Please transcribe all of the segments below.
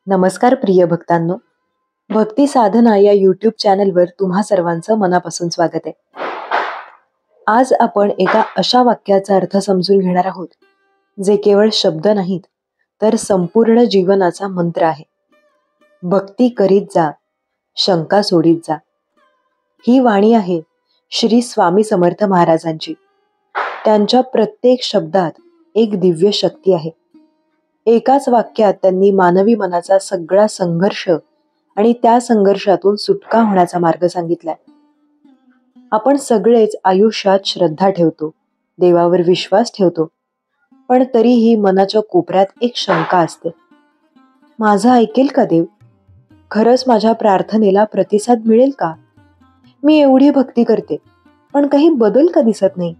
नमस्कार प्रिय भक्तांनो, भक्ती साधना या यूट्यूब चॅनलवर तुम्हा सर्वांचं मनापासून स्वागत आहे. आज आपण एका अशा वाक्याचा अर्थ समजून घेणार आहोत जे केवळ शब्द नाहीत तर संपूर्ण जीवनाचा मंत्र आहे. भक्ती करीत जा, शंका सोडीत जा. ही वाणी आहे श्री स्वामी समर्थ महाराजांची. त्यांच्या प्रत्येक शब्दात एक दिव्य शक्ती आहे. एकाच वाक्यात त्यांनी मानवी मनाचा सगळा संघर्ष आणि त्या संघर्षातून सुटका होण्याचा मार्ग सांगितलाय. आपण सगळेच आयुष्यात श्रद्धा ठेवतो, देवावर विश्वास ठेवतो, पण तरीही मनाच्या कोपऱ्यात एक शंका असते. माझं ऐकेल का देव? खरंच माझ्या प्रार्थनेला प्रतिसाद मिळेल का? मी एवढी भक्ती करते पण काही बदल का दिसत नाही?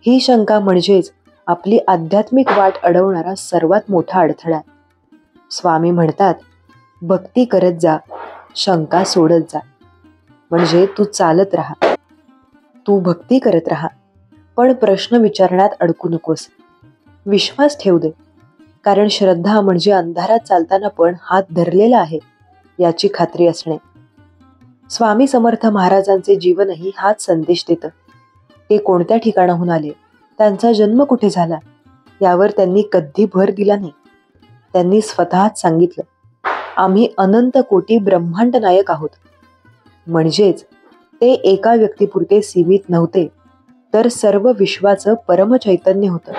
ही शंका म्हणजेच आपली आध्यात्मिक वाट अडवणारा सर्वात मोठा अडथळा. स्वामी म्हणतात, भक्ती करत जा, शंका सोडत जा. म्हणजे तू चालत राहा, तू भक्ती करत राहा, पण प्रश्न विचारण्यात अडकू नकोस. विश्वास ठेवू दे, कारण श्रद्धा म्हणजे अंधारात चालताना पण हात धरलेला आहे याची खात्री असणे. स्वामी समर्थ महाराजांचे जीवनही हाच संदेश देतं. ते कोणत्या ठिकाणाहून आले, त्यांचा जन्म कुठे झाला यावर त्यांनी कधी भर दिला नाही. त्यांनी स्वतःच सांगितलं, आम्ही अनंत कोटी ब्रह्मांड नायक आहोत. म्हणजेच ते एका व्यक्तीपुरते सीमित नव्हते, तर सर्व विश्वाचं परमचैतन्य होतं.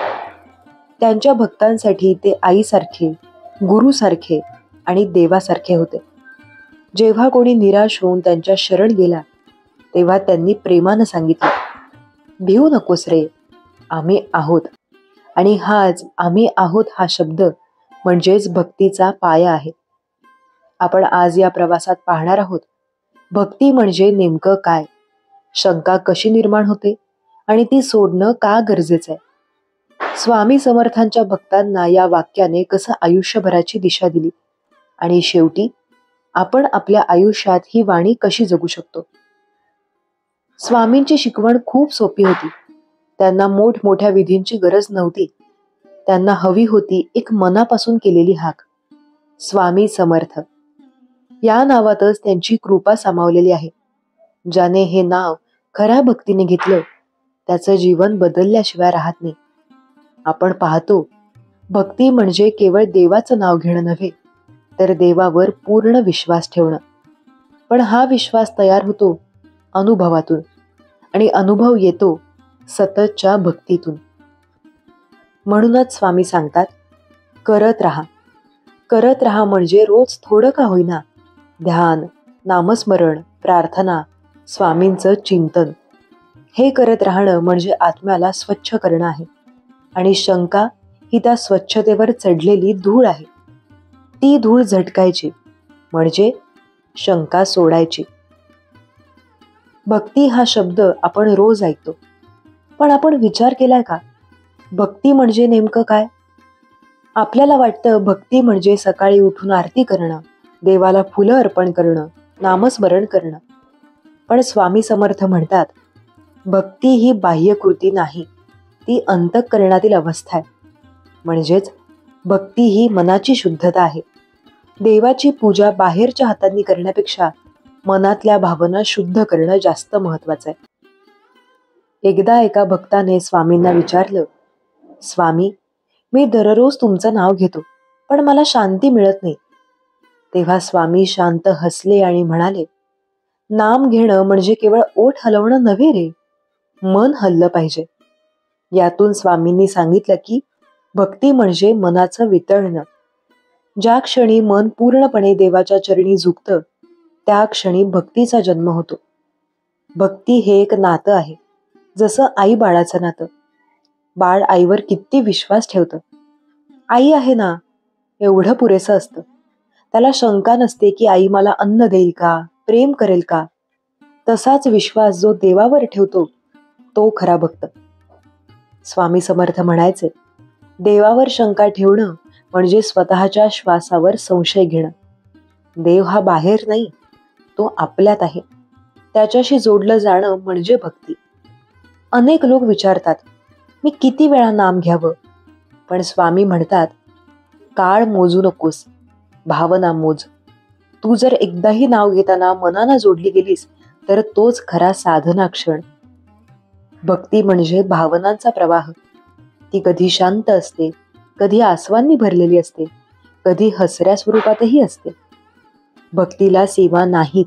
त्यांच्या भक्तांसाठी ते आईसारखे, गुरुसारखे आणि देवासारखे होते. जेव्हा कोणी निराश होऊन त्यांच्या शरण गेला तेव्हा त्यांनी प्रेमानं सांगितलं, भिवू नकोस रे, आम्ही आहोत. आणि हाच आम्ही आहोत हा शब्द म्हणजेच भक्तीचा पाया आहे. आपण आज या प्रवासात पाहणार आहोत भक्ती म्हणजे नेमकं काय, शंका कशी निर्माण होते आणि ती सोडणं का गरजेचं आहे. स्वामी समर्थांच्या भक्तांना या वाक्याने कसं आयुष्यभराची दिशा दिली आणि शेवटी आपण आपल्या आयुष्यात ही वाणी कशी जगू शकतो. स्वामींची शिकवण खूप सोपी होती. त्यांना मोठमोठ्या विधींची गरज नव्हती. त्यांना हवी होती एक मनापासून केलेली हाक. स्वामी समर्थ या नावातच त्यांची कृपा सामावलेली आहे. ज्याने हे नाव खऱ्या भक्तीने घेतलं त्याचं जीवन बदलल्याशिवाय राहत नाही. आपण पाहतो, भक्ती म्हणजे केवळ देवाचं नाव घेणं नव्हे, तर देवावर पूर्ण विश्वास ठेवणं. पण हा विश्वास तयार होतो अनुभवातून, आणि अनुभव येतो सततच्या भक्तीतून. म्हणूनच स्वामी सांगतात, करत राहा. करत राहा म्हणजे रोज थोडं का होईना ध्यान, नामस्मरण, प्रार्थना, स्वामींचं चिंतन. हे करत राहणं म्हणजे आत्म्याला स्वच्छ करणं आहे. आणि शंका ही त्या स्वच्छतेवर चढलेली धूळ आहे. ती धूळ झटकायची म्हणजे शंका सोडायची. भक्ती हा शब्द आपण रोज ऐकतो, पण आपण विचार केलाय का भक्ती म्हणजे नेमकं काय? आपल्याला वाटतं भक्ती म्हणजे सकाळी उठून आरती करणं, देवाला फुलं अर्पण करणं, नामस्मरण करणं. पण स्वामी समर्थ म्हणतात, भक्ती ही बाह्यकृती नाही, ती अंतःकरणातील अवस्था आहे. म्हणजेच भक्ती ही मनाची शुद्धता आहे. देवाची पूजा बाहेरच्या हातांनी करण्यापेक्षा मनातल्या भावना शुद्ध करणं जास्त महत्वाचं आहे. एकदा एका भक्ताने स्वामींना विचारलं, स्वामी, मी दररोज तुमचं नाव घेतो पण मला शांती मिळत नाही. तेव्हा स्वामी शांत हसले आणि म्हणाले, नाम घेणं म्हणजे केवळ ओठ हलवणं नव्हे रे, मन हललं पाहिजे. यातून स्वामींनी सांगितलं की भक्ती म्हणजे मनाचं वितळणं. ज्या क्षणी मन पूर्णपणे देवाच्या चरणी झुकतं त्या क्षणी भक्तीचा जन्म होतो. भक्ती हे एक नातं आहे, जसं आई बाळाचं नातं. बाळ आईवर किती विश्वास ठेवतं. आई आहे ना, एवढं पुरेसं असतं. त्याला शंका नसते की आई मला अन्न देईल का, प्रेम करेल का. तसाच विश्वास जो देवावर ठेवतो तो खरा भक्त. स्वामी समर्थ म्हणायचे, देवावर शंका ठेवणं म्हणजे स्वतःच्या श्वासावर संशय घेणं. देव हा बाहेर नाही, तो आपल्यात आहे. त्याच्याशी जोडलं जाणं म्हणजे भक्ती. अनेक लोक विचारतात, मी किती वेळा नाम घ्यावं? पण स्वामी म्हणतात, काळ मोजू नकोस, भावना मोज. तू जर एकदाही नाव घेताना मनानं जोडली गेलीस तर तोच खरा साधना क्षण. भक्ती म्हणजे भावनांचा प्रवाह. ती कधी शांत असते, कधी आसवांनी भरलेली असते, कधी हसऱ्या स्वरूपातही असते. भक्तीला सीमा नाहीत,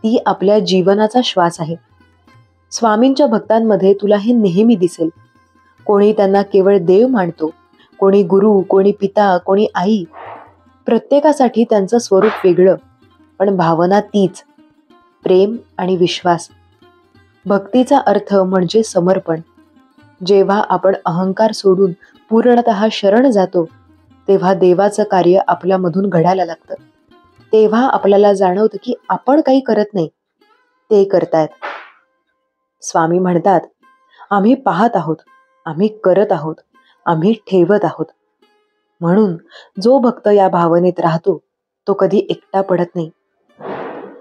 ती आपल्या जीवनाचा श्वास आहे. स्वामींच्या भक्तांमध्ये तुला हे नेहमी दिसेल. कोणी त्यांना केवळ देव मानतो, कोणी गुरु, कोणी पिता, कोणी आई. प्रत्येकासाठी त्यांचं स्वरूप वेगळं, पण भावना तीच, प्रेम आणि विश्वास. भक्तीचा अर्थ म्हणजे समर्पण. जेव्हा आपण अहंकार सोडून पूर्णतः शरण जातो तेव्हा देवाचं कार्य आपल्यामधून घडायला लागतं. तेव्हा आपल्याला जाणवतं की आपण काही करत नाही, ते करतायत. स्वामी म्हणतात, आम्ही पाहत आहोत, आम्ही करत आहोत, आम्ही ठेवत आहोत. म्हणून जो भक्त या भावनेत राहतो तो कधी एकटा पडत नाही.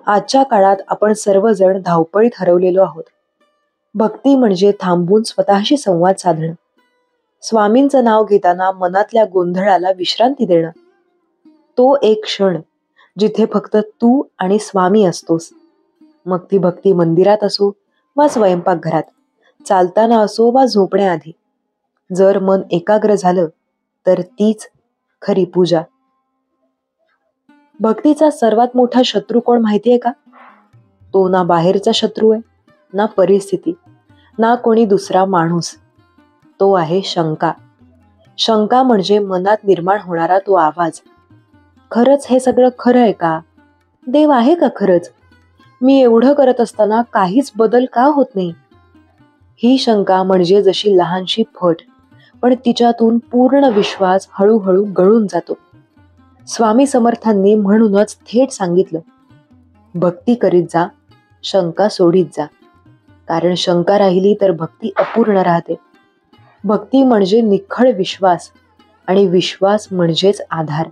आजच्या काळात आपण सर्वजण धावपळीत हरवलेलो आहोत. भक्ती म्हणजे थांबून स्वतःशी संवाद साधणं. स्वामींचं नाव घेताना मनातल्या गोंधळाला विश्रांती देणं. तो एक क्षण जिथे फक्त तू आणि स्वामी असतोस. मग ती भक्ती मंदिरात असो वा स्वयंपाकघरात, चालताना असो वा झोपण्याआधी. जर मन एकाग्र झालं तर तीच खरी पूजा. भक्तीचा सर्वात मोठा शत्रू कोण माहितीये का? तो ना बाहेरचा शत्रू आहे, ना परिस्थिती, ना कोणी दुसरा माणूस. तो आहे शंका. शंका म्हणजे मनात निर्माण होणारा तो आवाज. खरंच हे सगळं खरं आहे का? देव आहे का खरंच? मी एवढं करत असताना काहीच बदल का होत नाही? ही शंका म्हणजे जशी लहानशी फट, पण तिच्यातून पूर्ण विश्वास हळूहळू गळून जातो. स्वामी समर्थांनी म्हणूनच थेट सांगितलं, भक्ती करीत जा, शंका सोडीत जा. कारण शंका राहिली तर भक्ती अपूर्ण राहते. भक्ती म्हणजे निखळ विश्वास, आणि विश्वास म्हणजेच आधार.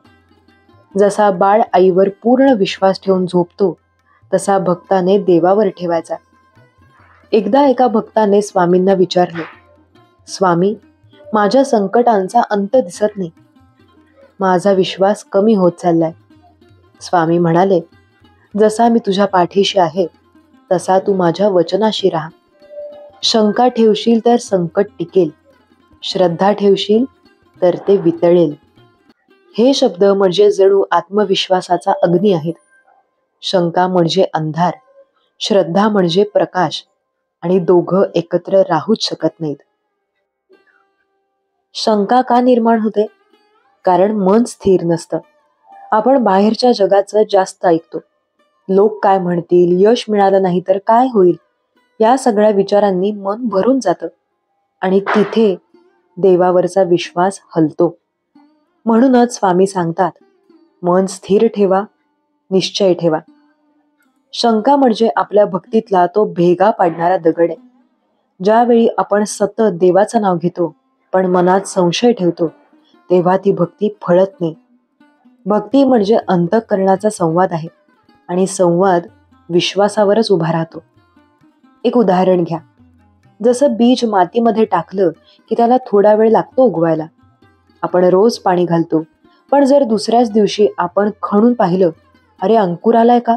जसा बाळ आईवर पूर्ण विश्वास ठेवून झोपतो, तसा भक्ताने देवावर ठेवायचा. एकदा एका भक्ताने स्वामींना विचारले, स्वामी, माझ्या संकटांचा अंत दिसत नाही, माझा विश्वास कमी होत चाललाय. स्वामी म्हणाले, जसा मी तुझ्या पाठीशी आहे तसा तू माझ्या वचनाशी राहा. शंका ठेवशील तर संकट टिकेल, श्रद्धा ठेवशील तर ते वितळेल. हे शब्द म्हणजे जणू आत्मविश्वासाचा अग्नी आहेत. शंका म्हणजे अंधार, श्रद्धा म्हणजे प्रकाश, आणि दोघं एकत्र राहूच शकत नाहीत. शंका का निर्माण होते? कारण मन स्थिर नसतं. आपण बाहेरच्या जगाचं जास्त ऐकतो. लोक काय म्हणतील, यश मिळालं नाही तर काय होईल, या सगळ्या विचारांनी मन भरून जातं आणि तिथे देवावरचा विश्वास हलतो. म्हणूनच स्वामी सांगतात, मन स्थिर ठेवा, निश्चय ठेवा. शंका म्हणजे आपल्या भक्तीतला तो भेगा पाडणारा दगड आहे. ज्यावेळी आपण सतत देवाचं नाव घेतो पण मनात संशय ठेवतो तेव्हा ती भक्ती फळत नाही. भक्ती म्हणजे अंतःकरणाचा संवाद आहे, आणि संवाद विश्वासावरच उभा राहतो. एक उदाहरण घ्या. जसं बीज मातीमध्ये टाकलं की त्याला थोडा वेळ लागतो उगवायला. आपण रोज पाणी घालतो, पण जर दुसऱ्याच दिवशी आपण खणून पाहिलं, अरे अंकुर आलाय का,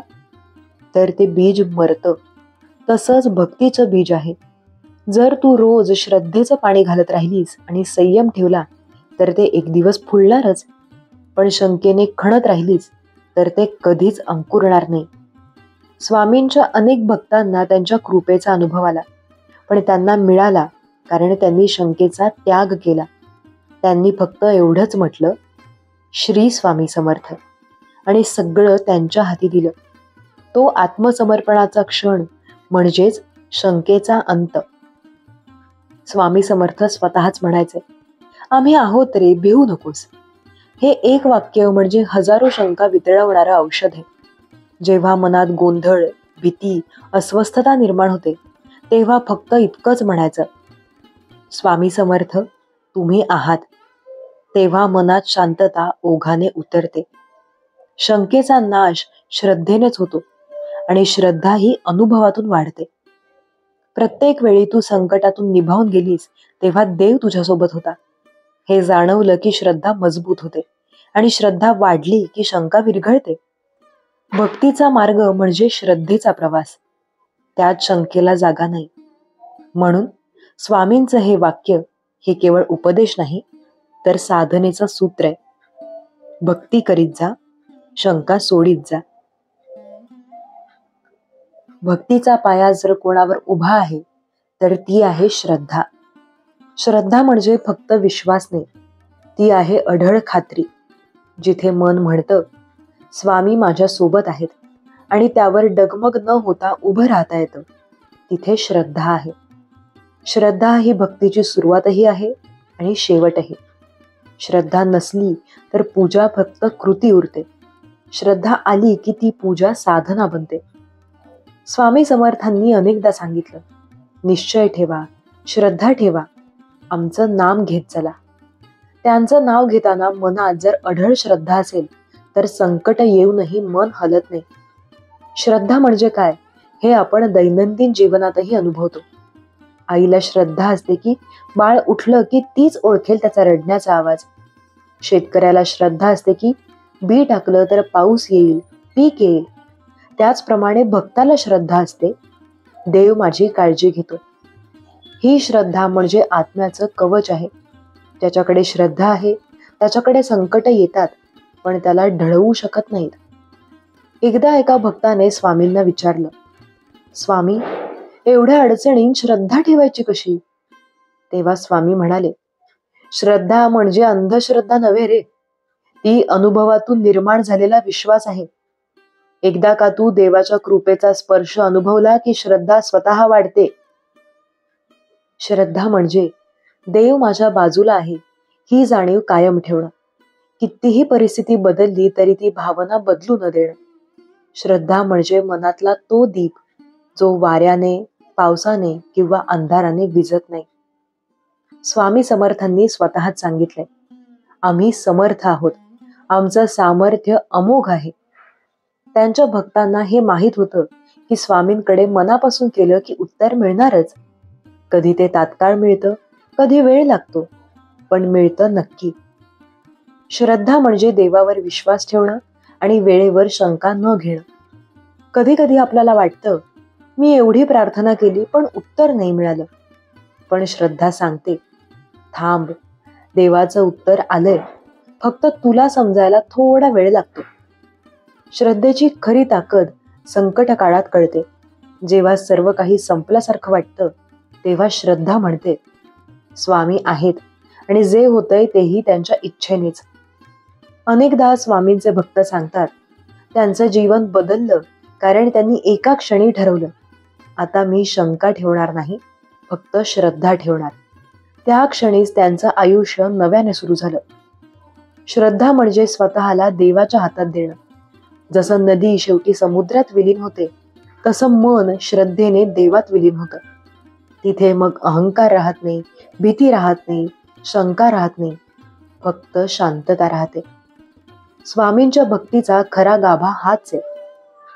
तर ते बीज मरतं. तसंच भक्तीचं बीज आहे. जर तू रोज श्रद्धेचं पाणी घालत राहिलीस आणि संयम ठेवला तर ते एक दिवस फुलणारच. पण शंकेने खणत राहिलीस तर ते कधीच अंकुरणार नाही. स्वामींच्या अनेक भक्तांना त्यांच्या कृपेचा अनुभव आला, पण त्यांना मिळाला कारण त्यांनी शंकेचा त्याग केला. त्यांनी फक्त एवढंच म्हटलं, श्री स्वामी समर्थ, आणि सगळं त्यांच्या हाती दिलं. तो आत्मसमर्पणाचा क्षण म्हणजेच शंकेचा अंत. स्वामी समर्थ स्वतःच म्हणायचे, आम्ही आहोत रे, भिवू नकोस. हे एक वाक्य म्हणजे हजारो शंका वितळवणारं औषध आहे. जेव्हा मनात गोंधळ, भीती, अस्वस्थता निर्माण होते तेव्हा फक्त इतकंच म्हणायचं, स्वामी समर्थ, तुम्ही आहात. तेव्हा मनात शांतता ओघाने उतरते. शंकेचा नाश श्रद्धेनेच होतो, आणि श्रद्धा ही अनुभवातून वाढते. प्रत्येक वेळी तू संकटातून निभावून गेलीस तेव्हा देव तुझ्यासोबत होता. हे जाणवलं की श्रद्धा मजबूत होते आणि श्रद्धा वाढली की शंका विरघळते. भक्तीचा मार्ग म्हणजे श्रद्धेचा प्रवास, त्यात शंकेला जागा नाही. म्हणून स्वामींचं हे वाक्य हे केवळ उपदेश नाही, तर साधनेचं सूत्र आहे. भक्ती करीत जा, शंका सोडीत जा. भक्तीचा पाया जर कोणावर उभा आहे तर ती आहे श्रद्धा. श्रद्धा म्हणजे फक्त विश्वास नाही, ती आहे अढळ खात्री. जिथे मन म्हणतं स्वामी माझ्या सोबत आहेत आणि त्यावर डगमग न होता उभं राहता येतं, तिथे श्रद्धा आहे. श्रद्धा ही भक्तीची सुरुवातही आहे आणि शेवटही. श्रद्धा नसली तर पूजा फक्त कृती उरते. श्रद्धा आली की ती पूजा साधना बनते. स्वामी समर्थांनी अनेकदा सांगितलं, निश्चय ठेवा, श्रद्धा ठेवा, आमचं नाम घेत चला. त्यांचं नाव घेताना मनात जर अढळ श्रद्धा असेल तर संकट येऊनही मन हलत नाही. श्रद्धा म्हणजे काय हे आपण दैनंदिन जीवनातही अनुभवतो. आईला श्रद्धा असते की बाळ उठलं की तीच ओळखेल त्याचा रडण्याचा आवाज. शेतकऱ्याला श्रद्धा असते की बी टाकलं तर पाऊस येईल, पीक येईल. त्याचप्रमाणे भक्ताला श्रद्धा असते, देव माझी काळजी घेतो. ही श्रद्धा म्हणजे आत्म्याचं कवच आहे. ज्याच्याकडे श्रद्धा आहे त्याच्याकडे संकट येतात पण त्याला ढळवू शकत नाहीत. एकदा एका भक्ताने स्वामींना विचारलं, स्वामी, एवढ्या अडचणीत श्रद्धा ठेवायची कशी? तेव्हा स्वामी म्हणाले, श्रद्धा म्हणजे अंधश्रद्धा नव्हे रे, ती अनुभवातून निर्माण झालेला विश्वास आहे. एकदा का तू देवाच्या कृपेचा स्पर्श अनुभवला की श्रद्धा स्वतः वाढते. श्रद्धा म्हणजे देव माझ्या बाजूला आहे ही जाणीव कायम ठेवणं. कितीही परिस्थिती बदलली तरी ती भावना बदलू न देणं. श्रद्धा म्हणजे मनातला तो दीप जो वाऱ्याने, पावसाने किंवा अंधाराने विझत नाही. स्वामी समर्थांनी स्वतःच सांगितलंय, आम्ही समर्थ आहोत, आमचं सामर्थ्य अमोघ आहे. त्यांच्या भक्तांना हे माहीत होतं की स्वामींकडे मनापासून केलं की उत्तर मिळणारच. कधी ते तात्काळ मिळतं, कधी वेळ लागतो, पण मिळतं नक्की. श्रद्धा म्हणजे देवावर विश्वास ठेवणं आणि वेळेवर शंका न घेणं. कधी कधी आपल्याला वाटतं, मी एवढी प्रार्थना केली पण उत्तर नाही मिळालं. पण श्रद्धा सांगते, थांब, देवाचं उत्तर आलंय, फक्त तुला समजायला थोडा वेळ लागतो. श्रद्धेची खरी ताकद संकट काळात कळते. जेव्हा सर्व काही संपल्यासारखं वाटतं तेव्हा श्रद्धा म्हणते, स्वामी आहेत आणि जे होतंय तेही त्यांच्या इच्छेनेच. अनेकदा स्वामींचे भक्त सांगतात, त्यांचं जीवन बदललं कारण त्यांनी एका क्षणी ठरवलं, आता मी शंका ठेवणार नाही, फक्त श्रद्धा ठेवणार. त्या क्षणीच त्यांचं आयुष्य नव्याने सुरू झालं. श्रद्धा म्हणजे स्वतःला देवाच्या हातात देणं. जसं नदी शेवटी समुद्रात विलीन होते तसं मन श्रद्धेने देवात विलीन होतं. तिथे मग अहंकार राहत नाही, भीती राहत नाही, शंका राहत नाही, फक्त शांतता राहते. स्वामींच्या भक्तीचा खरा गाभा हाच आहे,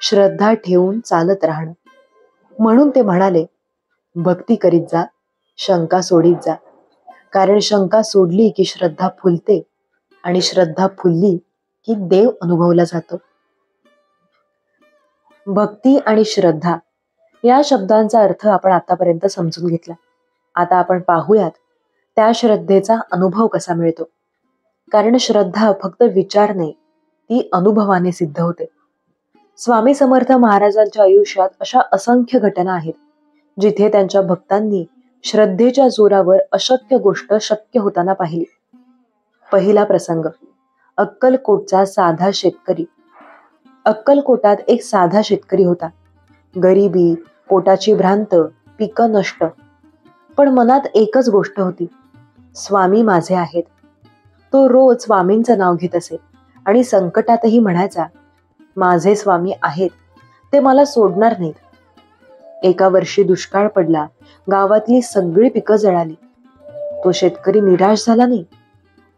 श्रद्धा ठेवून चालत राहणं. म्हणून ते म्हणाले, भक्ती करीत जा, शंका सोडीत जा. कारण शंका सोडली की श्रद्धा फुलते आणि श्रद्धा फुलली की देव अनुभवला जातो. भक्ती आणि श्रद्धा या शब्दांचा अर्थ आपण आतापर्यंत समजून घेतला. आता आपण पाहूयात त्या श्रद्धेचा अनुभव कसा मिळतो. कारण श्रद्धा फक्त विचार नाही, ती अनुभवाने सिद्ध होते. स्वामी समर्थ महाराजांच्या आयुष्यात अशा असंख्य घटना आहेत जिथे त्यांच्या भक्तांनी श्रद्धेच्या जोरावर अशक्य गोष्ट शक्य होताना पाहिली. पहिला प्रसंग, अक्कलकोटचा साधा शेतकरी. अक्कलकोटात एक साधा शेतकरी होता. गरिबी, पोटाची भ्रांत, पिकं नष्ट. पण मनात एकच गोष्ट होती, स्वामी माझे आहेत. तो रोज स्वामींचं नाव घेत असे आणि संकटातही म्हणायचा, माझे स्वामी आहेत, ते मला सोडणार नाहीत. एका वर्षी दुष्काळ पडला, गावातली सगळी पिकं जळाली. तो शेतकरी निराश झाला नाही.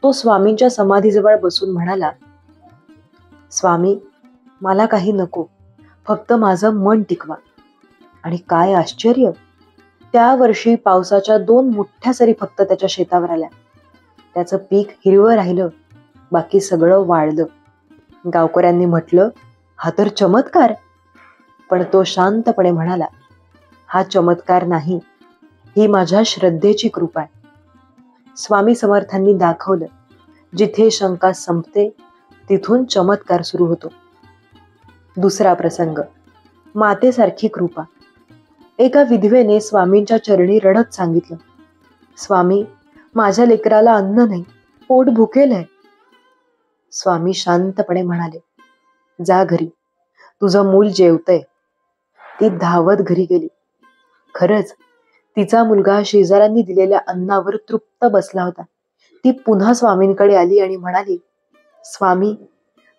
तो स्वामींच्या समाधीजवळ बसून म्हणाला, स्वामी, मला काही नको, फक्त माझं मन टिकवा. आणि काय आश्चर्य, त्या वर्षी पावसाच्या 2 मोठ्या सरी फक्त त्याच्या शेतावर आल्या. त्याचं पीक हिरवं राहिलं बाकी सगळं वाळलं. गावकऱ्यांनी म्हटलं, हा तर चमत्कार. पण तो शांतपणे म्हणाला, हा चमत्कार नाही, ही माझ्या श्रद्धेची कृपा आहे. स्वामी समर्थांनी दाखवलं, जिथे शंका संपते तिथून चमत्कार सुरू होतो. दुसरा प्रसंग, मातेसारखी कृपा. एका विधवेने स्वामींच्या चरणी रडत सांगितलं, स्वामी, माझ्या लेकराला अन्न नाही, पोट भुकेल आहे. स्वामी शांतपणे म्हणाले, जा घरी, तुझं मूल जेवतंय. ती धावत घरी गेली. खरंच तिचा मुलगा शेजाऱ्यांनी दिलेल्या अन्नावर तृप्त बसला होता. ती पुन्हा स्वामींकडे आली आणि म्हणाली, स्वामी,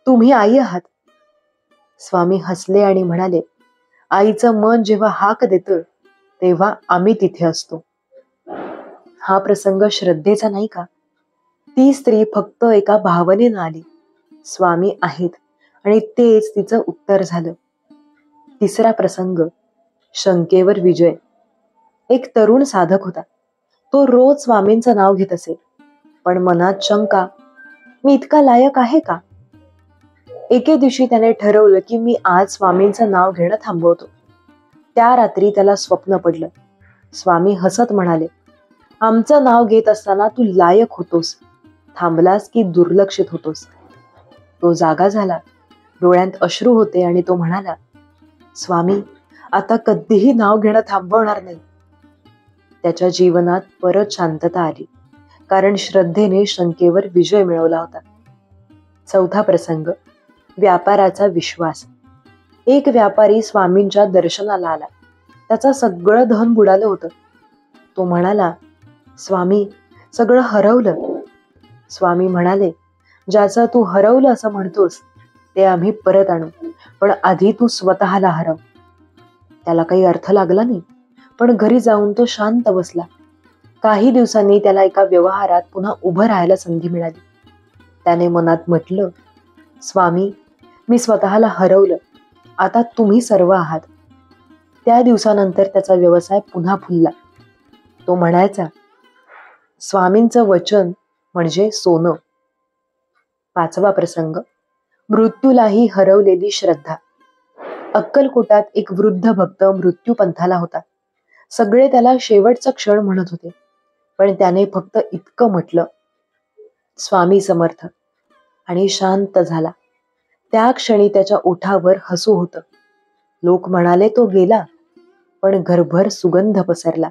तुम्ही आई आहात. स्वामी हसले आणि म्हणाले, आईचं मन जेव्हा हाक देतं तेव्हा आम्ही तिथे असतो. हा प्रसंग श्रद्धेचा नाही का? ती स्त्री फक्त एका भावनेनं आली, स्वामी आहेत, आणि तेच तिचं उत्तर झालं. तिसरा प्रसंग, शंकेवर विजय. एक तरुण साधक होता. तो रोज स्वामींचं नाव घेत असे, पण मनात शंका, मी इतका लायक आहे का? एके दिवशी त्याने ठरवलं की मी आज स्वामींचं नाव घेणं थांबवतो. त्या रात्री त्याला स्वप्न पडलं. स्वामी हसत म्हणाले, आमचं नाव घेत असताना तू लायक होतोस, थांबलास की दुर्लक्षित होतोस. तो जागा झाला, डोळ्यात अश्रू होते आणि तो म्हणाला, स्वामी, आता कधीही नाव घेणं थांबवणार नाही. त्याच्या जीवनात परत शांतता आली, कारण श्रद्धेने शंकेवर विजय मिळवला होता. चौथा प्रसंग, व्यापाराचा विश्वास. एक व्यापारी स्वामींच्या दर्शनाला आला. त्याचं सगळं धन बुडालं होतं. तो म्हणाला, स्वामी, सगळं हरवलं. स्वामी म्हणाले, ज्याचं तू हरवलं असं म्हणतोस ते आम्ही परत आणू, पण आधी तू स्वतःला हरव. त्याला काही अर्थ लागला नाही, पण घरी जाऊन तो शांत बसला. काही दिवसांनी त्याला एका व्यवहारात पुन्हा उभं राहायला संधी मिळाली. त्याने मनात म्हटलं, स्वामी, मी स्वतःला हरवलं, आता तुम्ही सर्व आहात. त्या दिवसानंतर त्याचा व्यवसाय पुन्हा फुलला. तो म्हणायचा, स्वामींचं वचन म्हणजे सोनं. पाचवा प्रसंग, मृत्यूलाही हरवलेली श्रद्धा. अक्कलकोटात एक वृद्ध भक्त मृत्यूपंथाला होता. सगळे त्याला शेवटचा क्षण म्हणत होते, पण त्याने फक्त इतकं म्हटलं, स्वामी समर्थ, आणि शांत झाला. त्या क्षणी त्याच्या ओठावर हसू होतं. लोक म्हणाले तो गेला, पण घरभर सुगंध पसरला.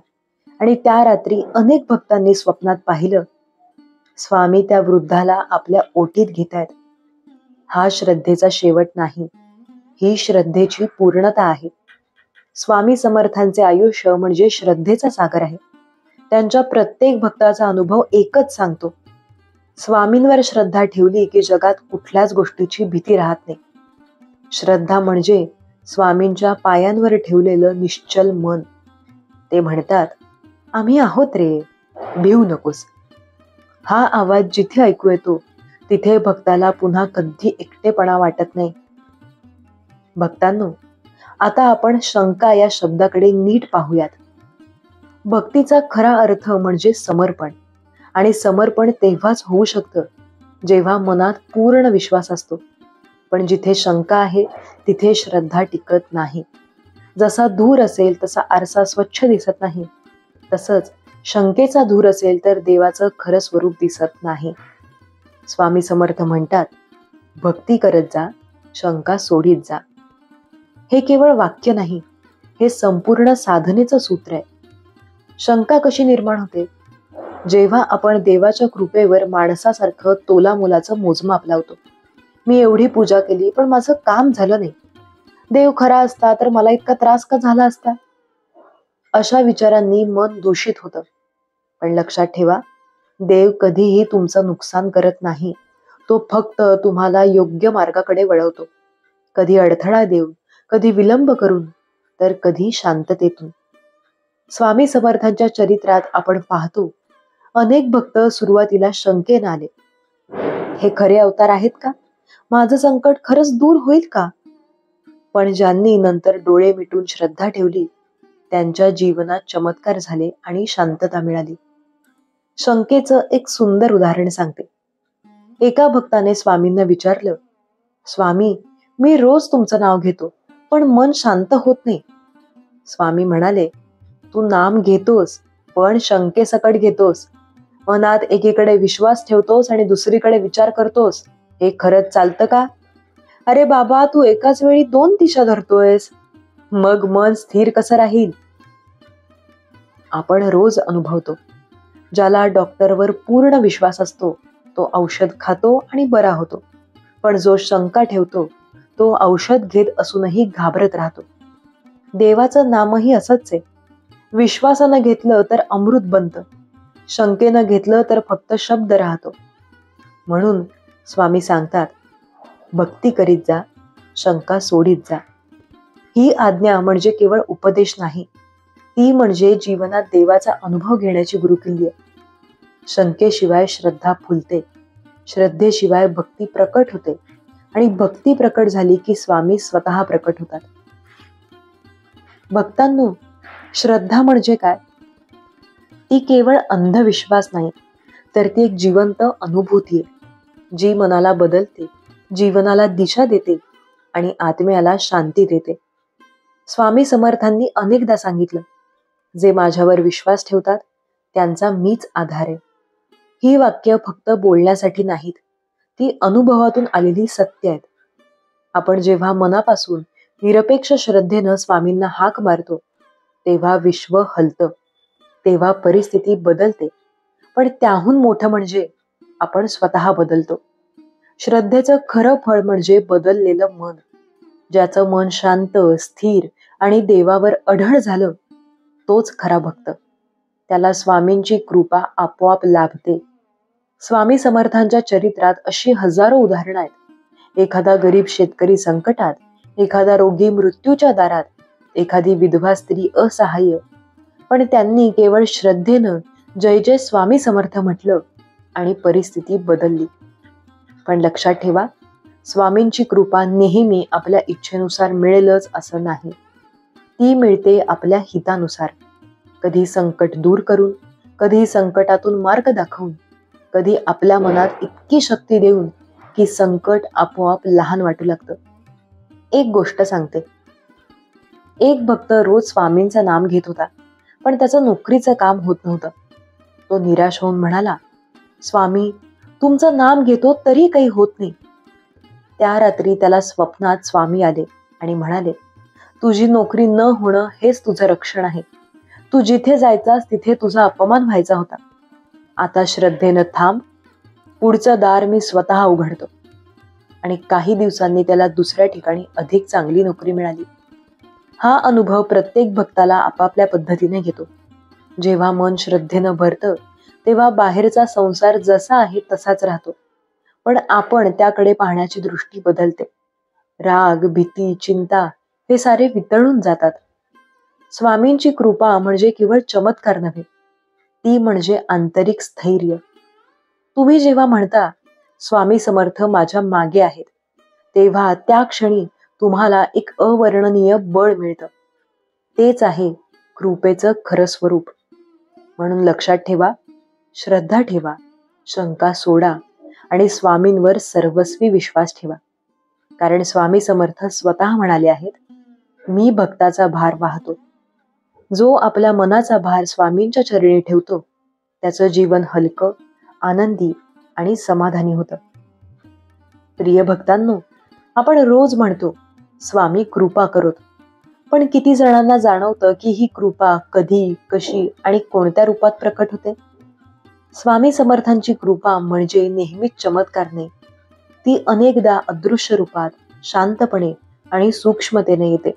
आणि त्या रात्री अनेक भक्तांनी स्वप्नात पाहिलं, स्वामी त्या वृद्धाला आपल्या ओटीत घेतायत. हा श्रद्धेचा शेवट नाही, ही श्रद्धेची पूर्णता आहे. स्वामी समर्थांचे आयुष्य म्हणजे श्रद्धेचा सागर आहे. त्यांच्या प्रत्येक भक्ताचा अनुभव एकच सांगतो, स्वामींवर श्रद्धा ठेवली की जगात कुठल्याच गोष्टीची भीती राहत नाही. श्रद्धा म्हणजे स्वामींच्या पायांवर ठेवलेलं निश्चल मन. ते म्हणतात, आम्ही आहोत रे, भिवू नकोस. हा आवाज जिथे ऐकू येतो तिथे भक्ताला पुन्हा कधी एकटेपणा वाटत नाही. भक्तांनो, आता आपण शंका या शब्दाकडे नीट पाहूयात. भक्तीचा खरा अर्थ म्हणजे समर्पण, आणि समर्पण तेव्हाच होऊ शकतं जेव्हा मनात पूर्ण विश्वास असतो. पण जिथे शंका आहे तिथे श्रद्धा टिकत नाही. जसा धूर असेल तसा आरसा स्वच्छ दिसत नाही, तसंच शंकेचा धूर असेल तर देवाचं खरं स्वरूप दिसत नाही. स्वामी समर्थ म्हणतात, भक्ती करत जा, शंका सोडीत जा. हे केवळ वाक्य नाही, हे संपूर्ण साधनेचं सूत्र आहे. शंका कशी निर्माण होते? जेव्हा आपण देवाच्या कृपेवर माणसासारखं तोलामोलाचं मोजमाप लावतो. मी एवढी पूजा केली पण माझं काम झालं नाही, देव खरा असता तर मला इतका त्रास का झाला असता? अशा विचारांनी मन दूषित होतं. पण लक्षात ठेवा, देव कधीही तुमचं नुकसान करत नाही. तो फक्त तुम्हाला योग्य मार्गाकडे वळवतो. कधी अडथळा देऊन, कधी विलंब करून, तर कधी शांततेतून. स्वामी समर्थांच्या चरित्रात आपण पाहतो, अनेक भक्त सुरुवातीला शंकेने आले, हे खरे अवतार आहेत का? माझं संकट खरंच दूर होईल का? पण ज्यांनी नंतर डोळे मिटून श्रद्धा ठेवली, त्यांच्या जीवनात चमत्कार झाले आणि शांतता मिळाली. शंकेचं एक सुंदर उदाहरण सांगते. एका भक्ताने स्वामींना विचारलं, स्वामी, मी रोज तुमचं नाव घेतो, पण मन शांत होत नाही. स्वामी म्हणाले, तू नाम घेतोस, पण शंकेसकट घेतोस. मनात एकीकडे विश्वास ठेवतोस आणि दुसरीकडे विचार करतोस. हे खरंच चालतं का? अरे बाबा, तू एकाच वेळी 2 दिशा धरतोयस. मग मन स्थिर कसं राहील? आपण रोज अनुभवतो, ज्याला डॉक्टरवर पूर्ण विश्वास असतो तो औषध खातो आणि बरा होतो. पण जो शंका ठेवतो तो औषध घेत असूनही घाबरत राहतो. देवाचं नामही असंच आहे. विश्वासानं घेतलं तर अमृत बनतं, शंकेनं घेतलं तर फक्त शब्द राहतो. म्हणून स्वामी सांगतात, भक्ती करीत जा, शंका सोडीत जा. ही आज्ञा म्हणजे केवळ उपदेश नाही, ती म्हणजे जीवनात देवाचा अनुभव घेण्याची गुरुकिल्ली आहे. शंकेशिवाय श्रद्धा फुलते, श्रद्धेशिवाय भक्ती प्रकट होते, आणि भक्ती प्रकट झाली की स्वामी स्वतः प्रकट होतात. भक्तांनो, श्रद्धा म्हणजे काय? ती केवळ अंधविश्वास नाही, तर ती एक जिवंत अनुभूती आहे, जी मनाला बदलते, जीवनाला दिशा देते आणि आत्म्याला शांती देते. स्वामी समर्थांनी अनेकदा सांगितलं, जे माझ्यावर विश्वास ठेवतात त्यांचा मीच आधार आहे. ही वाक्य फक्त बोलण्यासाठी नाहीत, ती अनुभवातून आलेली सत्य आहेत. आपण जेव्हा मनापासून निरपेक्ष श्रद्धेनं स्वामींना हाक मारतो, तेव्हा विश्व हलतं, तेव्हा परिस्थिती बदलते. पण त्याहून मोठं म्हणजे आपण स्वतः बदलतो. श्रद्धेचं खरं फळ म्हणजे बदललेलं मन. ज्याचं मन शांत, स्थिर आणि देवावर अढळ झालं, तोच खरा भक्त. त्याला स्वामींची कृपा आपोआप लाभते. स्वामी समर्थांच्या चरित्रात अशी हजारो उदाहरणं आहेत. एखादा गरीब शेतकरी संकटात, एखादा रोगी मृत्यूच्या दारात, एखादी विधवा स्त्री असहाय्य, पण त्यांनी केवळ श्रद्धेनं जय जय स्वामी समर्थ म्हटलं आणि परिस्थिती बदलली. पण लक्षात ठेवा, स्वामींची कृपा नेहमी आपल्या इच्छेनुसार मिळेलच असं नाही. ती मिळते आपल्या हितानुसार. कधी संकट दूर करून, कधी संकटातून मार्ग दाखवून, कधी आपल्या मनात इतकी शक्ती देऊन की संकट आपोआप लहान वाटू लागतं. एक गोष्ट सांगते. एक भक्त रोज स्वामींचं नाम घेत होता, पण त्याचं नोकरीचं काम होत नव्हतं. तो निराश होऊन म्हणाला, स्वामी, तुमचं नाम घेतो तरी काही होत नाही. त्या रात्री त्याला स्वप्नात स्वामी आले आणि म्हणाले, तुझी नोकरी न होणं हेच तुझं रक्षण आहे. तू जिथे जायचास तिथे तुझा अपमान व्हायचा होता. आता श्रद्धेनं थांब, पुढचं दार मी स्वतः उघडतो. आणि काही दिवसांनी त्याला दुसऱ्या ठिकाणी अधिक चांगली नोकरी मिळाली. हा अनुभव प्रत्येक भक्ताला आपापल्या पद्धतीने घेतो. जेव्हा मन श्रद्धेनं भरतं, तेव्हा बाहेरचा संसार जसा आहे तसाच राहतो, पण आपण त्याकडे पाहण्याची दृष्टी बदलते. राग, भीती, चिंता हे सारे वितळून जातात. स्वामींची कृपा म्हणजे केवळ चमत्कार नव्हे, ती म्हणजे आंतरिक स्थैर्य. तुम्ही जेव्हा म्हणता, स्वामी समर्थ माझ्या मागे आहेत, तेव्हा त्या क्षणी तुम्हाला एक अवर्णनीय बळ मिळतं. तेच आहे कृपेचं खरं स्वरूप. म्हणून लक्षात ठेवा, श्रद्धा ठेवा, शंका सोडा आणि स्वामींवर सर्वस्वी विश्वास ठेवा. कारण स्वामी समर्थ स्वतः म्हणाले आहेत, मी भक्ताचा भार वाहतो. जो आपल्या मनाचा भार स्वामींच्या चरणी ठेवतो, त्याचं जीवन हलकं, आनंदी आणि समाधानी होतं. प्रिय भक्तांनो, आपण रोज म्हणतो, स्वामी कृपा करोत. पण किती जणांना जाणवतं की ही कृपा कधी, कशी आणि कोणत्या रूपात प्रकट होते? स्वामी समर्थांची कृपा म्हणजे नेहमीच चमत्कार नाही. ती अनेकदा अदृश्य रूपात, शांतपणे आणि सूक्ष्मतेने येते.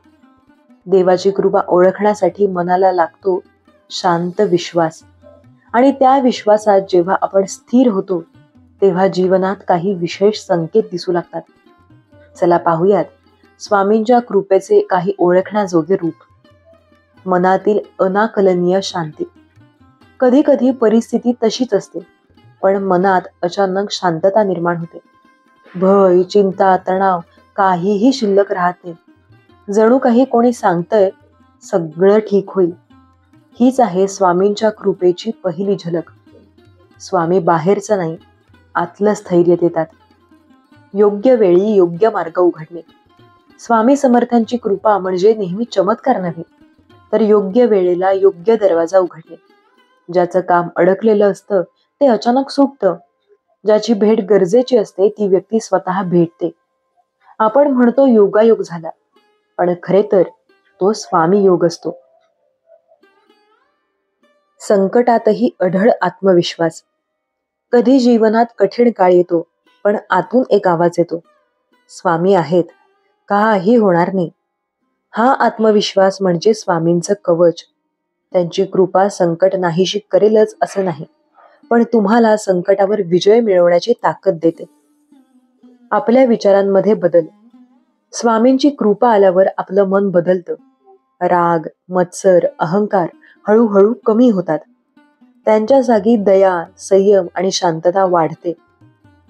देवाची कृपा ओळखण्यासाठी मनाला लागतो शांत विश्वास. आणि त्या विश्वासात जेव्हा आपण स्थिर होतो, तेव्हा जीवनात काही विशेष संकेत दिसू लागतात. चला पाहूयात स्वामींच्या कृपेचे काही ओळखण्याजोगे रूप. मनातील अनाकलनीय शांती. कधी कधी परिस्थिती तशीच असते, पण मनात अचानक शांतता निर्माण होते. भय, चिंता, तणाव काहीही शिल्लक राहत नाही. जणू काही कोणी सांगतंय, सगळं ठीक होईल. हीच आहे स्वामींच्या कृपेची पहिली झलक. स्वामी बाहेरचं नाही, आतलं स्थैर्य देतात. योग्य वेळी योग्य मार्ग उघडणे. स्वामी समर्थांची कृपा म्हणजे नेहमी चमत्कार नव्हे, तर योग्य वेळेला योग्य दरवाजा उघडणे. ज्याचं काम अडकलेलं असतं ते अचानक सुटतं. ज्याची भेट गरजेची असते ती व्यक्ती स्वतः भेटते. आपण म्हणतो योगायोग झाला, पण खरे तर तो स्वामी योग असतो. संकटातही अढळ आत्मविश्वास. कधी जीवनात कठीण काळ येतो, पण आतून एक आवाज येतो, स्वामी आहेत, काही होणार नाही. हा आत्मविश्वास म्हणजे स्वामींचं कवच. त्यांची कृपा संकट नाहीशी करेलच असं नाही, पण तुम्हाला संकटावर विजय मिळवण्याची ताकद देते. आपल्या विचारांमध्ये बदल. स्वामींची कृपा आल्यावर आपलं मन बदलतं. राग, मत्सर, अहंकार हळूहळू कमी होतात. त्यांच्या जागी दया, संयम आणि शांतता वाढते.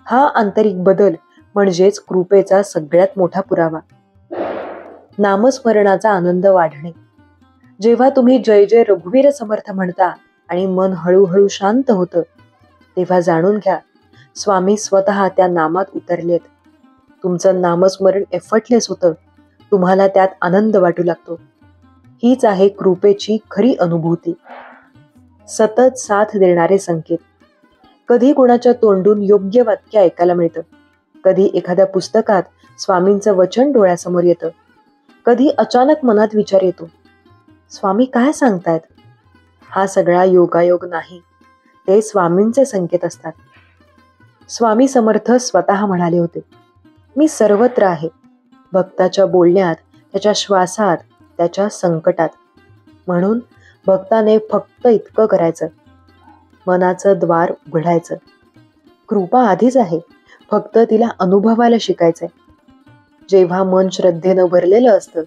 हा आंतरिक बदल म्हणजेच कृपेचा सगळ्यात मोठा पुरावा. नामस्मरणाचा आनंद वाढणे. जेव्हा तुम्ही जय जय रघुवीर समर्थ म्हणता आणि मन हळूहळू शांत होतं, तेव्हा जाणून घ्या स्वामी स्वतः त्या नामात उतरलेत. तुमचं नामस्मरण एफर्टलेस होतं. तुम्हाला त्यात आनंद वाटू लागतो. हीच आहे कृपेची खरी अनुभूती. सतत साथ देणारे संकेत. कधी कोणाच्या तोंडून योग्य वाक्य ऐकायला मिळतं. कधी एखाद्या पुस्तकात स्वामींचं वचन डोळ्यासमोर येतं. कधी अचानक मनात विचार येतो, स्वामी काय सांगतायत? हा सगळा योगायोग नाही, ते स्वामींचे संकेत असतात. स्वामी समर्थ स्वतः म्हणाले होते, मी सर्वत्र आहे. भक्ताच्या बोलण्यात, त्याच्या श्वासात, त्याच्या संकटात. म्हणून भक्ताने फक्त इतकं करायचं, मनाचं द्वार उघडायचं. कृपा आधीच आहे, फक्त तिला अनुभवायला शिकायचंय. जेव्हा मन श्रद्धेनं भरलेलं असतं,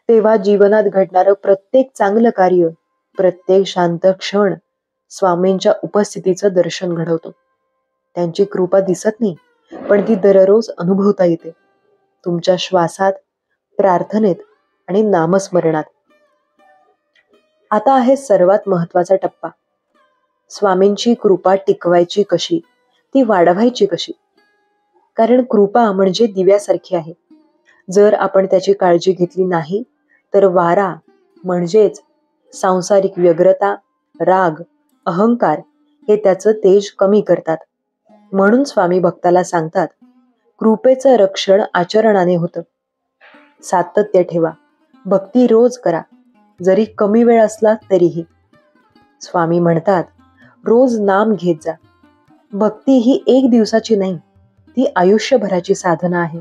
तेव्हा जीवनात घडणारं प्रत्येक चांगलं कार्य, प्रत्येक शांत क्षण स्वामींच्या उपस्थितीचं दर्शन घडवतो. त्यांची कृपा दिसत नाही, पण ती दररोज अनुभवता येते. तुमच्या श्वासात, प्रार्थनेत आणि नामस्मरणात. आता आहे सर्वात महत्वाचा टप्पा. स्वामींची कृपा टिकवायची कशी, ती वाढवायची कशी? कारण कृपा म्हणजे दिव्यासारखी आहे. जर आपण त्याची काळजी घेतली नाही, तर वारा म्हणजेच सांसारिक व्यग्रता, राग, अहंकार हे त्याचं तेज कमी करतात. म्हणून स्वामी भक्ताला सांगतात, कृपेचं रक्षण आचरणाने होतं. सातत्य ठेवा, भक्ती रोज करा, जरी कमी वेळ असला तरीही. स्वामी म्हणतात, रोज नाम घेत जा. भक्ती ही एक दिवसाची नाही, ती आयुष्यभराची साधना आहे.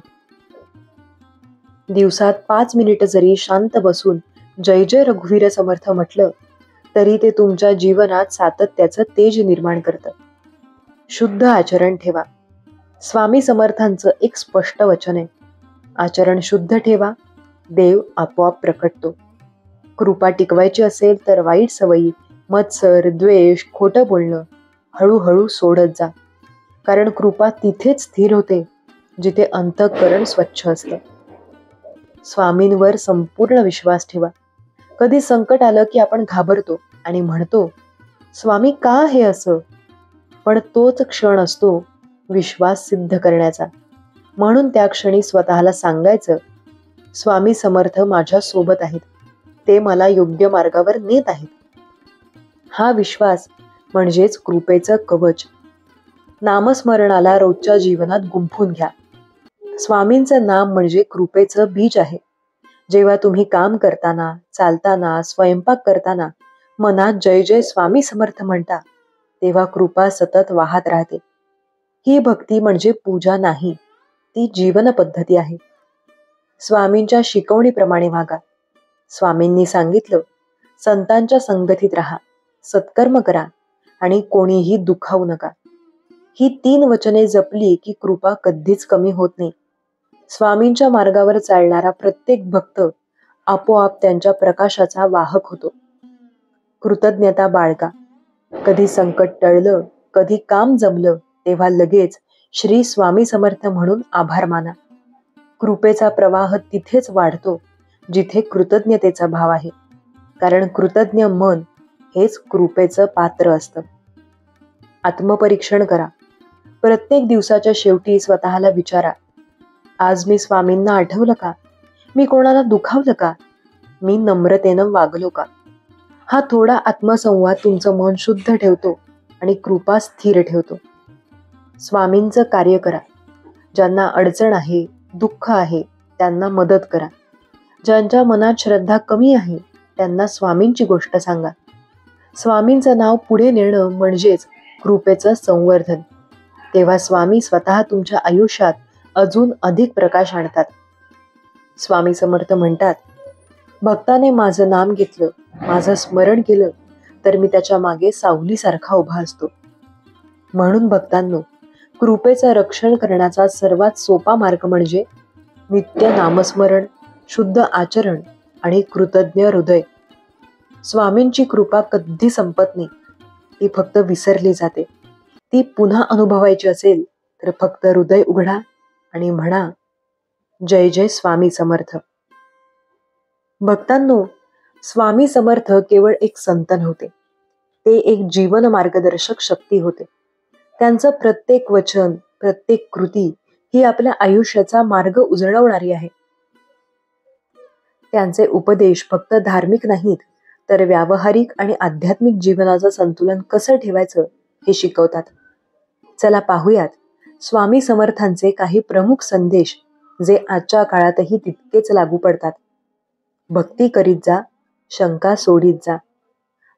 दिवसात 5 मिनिटं जरी शांत बसून जय जय रघुवीर समर्थ म्हटलं, तरी ते तुमच्या जीवनात सातत्याचं तेज निर्माण करतं. शुद्ध आचरण ठेवा. स्वामी समर्थांचं एक स्पष्ट वचन आहे, आचरण शुद्ध ठेवा, देव आपोआप प्रकटतो. कृपा टिकवायची असेल तर वाईट सवयी, मत्सर, द्वेष, खोटं बोलणं हळूहळू सोडत जा. कारण कृपा तिथेच स्थिर होते जिथे अंतःकरण स्वच्छ असतं. स्वामींवर संपूर्ण विश्वास ठेवा. कधी संकट आलं की आपण घाबरतो आणि म्हणतो, स्वामी का हे असं? पण तोच क्षण असतो विश्वास सिद्ध करण्याचा. म्हणून त्या क्षणी स्वतःला सांगायचं, स्वामी समर्थ माझ्या सोबत आहेत, ते मला योग्य मार्गावर नेत आहेत. हा विश्वास म्हणजेच कृपेचं कवच. नामस्मरणाला रोजच्या जीवनात गुंफून घ्या. स्वामींचं नाम म्हणजे कृपेचं बीज आहे. जेव्हा तुम्ही काम करताना, चालताना, स्वयंपाक करताना मनात जय जय स्वामी समर्थ म्हणता, तेव्हा कृपा सतत वाहत राहते. ही भक्ती म्हणजे पूजा नाही, ती जीवन पद्धती आहे. स्वामींच्या शिकवणीप्रमाणे वागा. स्वामींनी सांगितलं, संतांच्या संगतीत राहा, सत्कर्म करा आणि कोणीही दुखावू नका. ही 3 वचने जपली की कृपा कधीच कमी होत नाही. स्वामींच्या मार्गावर चालणारा प्रत्येक भक्त आपोआप त्यांच्या प्रकाशाचा वाहक होतो. कृतज्ञता बाळगा. कधी संकट टळलं, कधी काम जमलं, तेव्हा लगेच श्री स्वामी समर्थ म्हणून आभार माना. कृपेचा प्रवाह तिथेच वाढतो जिथे कृतज्ञतेचा भाव आहे. कारण कृतज्ञ मन हेच कृपेचं पात्र असतं. आत्मपरीक्षण करा. प्रत्येक दिवसाच्या शेवटी स्वतःला विचारा, आज मी स्वामींना आठवलं का? मी कोणाला दुखावलं का? मी नम्रतेनं वागलो का? हा थोडा आत्मसंवाद तुमचं मन शुद्ध ठेवतो आणि कृपा स्थिर ठेवतो. स्वामींचं कार्य करा. ज्यांना अडचण आहे, दुःख आहे, त्यांना मदत करा. ज्यांच्या मनात श्रद्धा कमी आहे, त्यांना स्वामींची गोष्ट सांगा. स्वामींचं नाव पुढे नेणं म्हणजेच कृपेचं संवर्धन. तेव्हा स्वामी स्वतः तुमच्या आयुष्यात अजून अधिक प्रकाश आणतात. स्वामी समर्थ म्हणतात, भक्ताने माझं नाम घेतलं, माझं स्मरण केलं, तर मी त्याच्या मागे सावलीसारखा उभा असतो. म्हणून भक्तांनो, कृपेचं रक्षण करण्याचा सर्वात सोपा मार्ग म्हणजे नित्य नामस्मरण, शुद्ध आचरण आणि कृतज्ञ हृदय. स्वामींची कृपा कधी संपत नाही. ती फक्त विसरली जाते. ती पुन्हा अनुभवायची असेल तर फक्त हृदय उघडा आणि म्हणा, जय जय स्वामी समर्थ. भक्तांनो, स्वामी समर्थ केवळ एक संत नव्हते. ते एक जीवन मार्गदर्शक शक्ती होते. त्यांचं प्रत्येक वचन, प्रत्येक कृती ही आपल्या आयुष्याचा मार्ग उजळवणारी आहे. त्यांचे उपदेश फक्त धार्मिक नाहीत, तर व्यावहारिक आणि आध्यात्मिक जीवनाचं संतुलन कसं ठेवायचं हे शिकवतात. चला पाहूयात स्वामी समर्थांचे काही प्रमुख संदेश, जे आजच्या काळातही तितकेच लागू पडतात. भक्ती करीत जा, शंका सोडीत जा.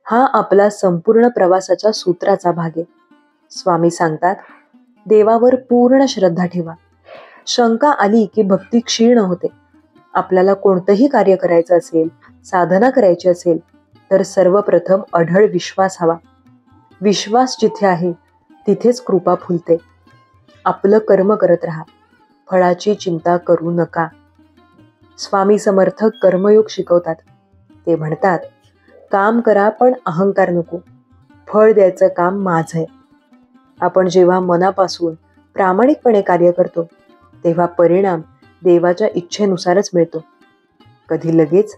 हा आपला संपूर्ण प्रवासाच्या सूत्राचा भाग आहे. स्वामी सांगतात, देवावर पूर्ण श्रद्धा ठेवा. शंका आली की भक्ती क्षीण होते. आपल्याला कोणतंही कार्य करायचं असेल, साधना करायची असेल, तर सर्वप्रथम अढळ विश्वास हवा. विश्वास जिथे आहे तिथेच कृपा फुलते. आपलं कर्म करत राहा, फळाची चिंता करू नका. स्वामी समर्थ कर्मयोग शिकवतात. ते म्हणतात, काम करा पण अहंकार नको. फळ द्यायचं काम माझं आहे. आपण जेव्हा मनापासून प्रामाणिकपणे कार्य करतो, तेव्हा परिणाम देवाच्या इच्छेनुसारच मिळतो. कधी लगेच,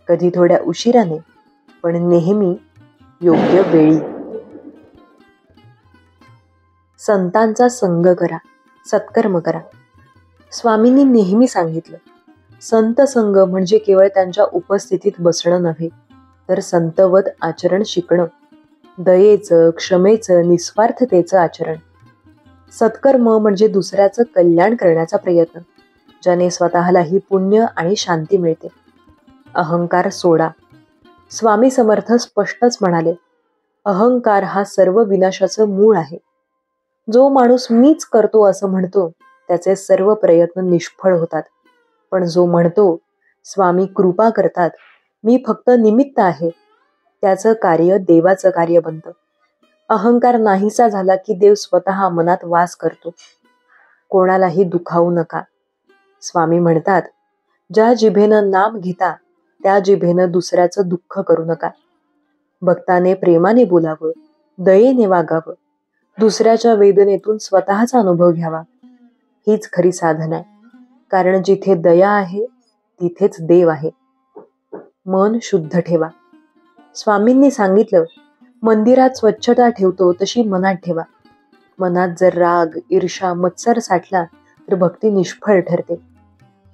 कधी थोड्या उशिराने, पण नेहमी योग्य वेळी. संतांचा संग करा, सत्कर्म करा. स्वामींनी नेहमी सांगितलं, संत संग म्हणजे केवळ त्यांच्या उपस्थितीत बसणं नव्हे, तर संतवत आचरण शिकणं. दयेचं, क्षमेचं, निस्वार्थतेचं आचरण. सत्कर्म म्हणजे दुसऱ्याचं कल्याण करण्याचा प्रयत्न, ज्याने स्वतःलाही पुण्य आणि शांती मिळते. अहंकार सोडा. स्वामी समर्थ स्पष्टच म्हणाले, अहंकार हा सर्व विनाशाचं मूळ आहे. जो माणूस मीच करतो असं म्हणतो, त्याचे सर्व प्रयत्न निष्फळ होतात. पण जो म्हणतो, स्वामी कृपा करतात, मी फक्त निमित्त आहे, त्याचं कार्य देवाचं कार्य बनतं. अहंकार नाहीसा झाला की देव स्वतः मनात वास करतो. कोणालाही दुखावू नका. स्वामी म्हणतात, ज्या जिभेनं नाम घेता त्या जिभेनं दुसऱ्याचं दुःख करू नका. भक्ताने प्रेमाने बोलावं, दयेने वागावं, दुसऱ्याच्या वेदनेतून स्वतःचा अनुभव घ्यावा. हीच खरी साधना आहे. कारण जिथे दया आहे तिथेच देव आहे. मन शुद्ध ठेवा. स्वामींनी सांगितलं, मंदिरात स्वच्छता ठेवतो तशी मनात ठेवा. मनात जर राग, ईर्षा, मत्सर साठला तर भक्ती निष्फळ ठरते.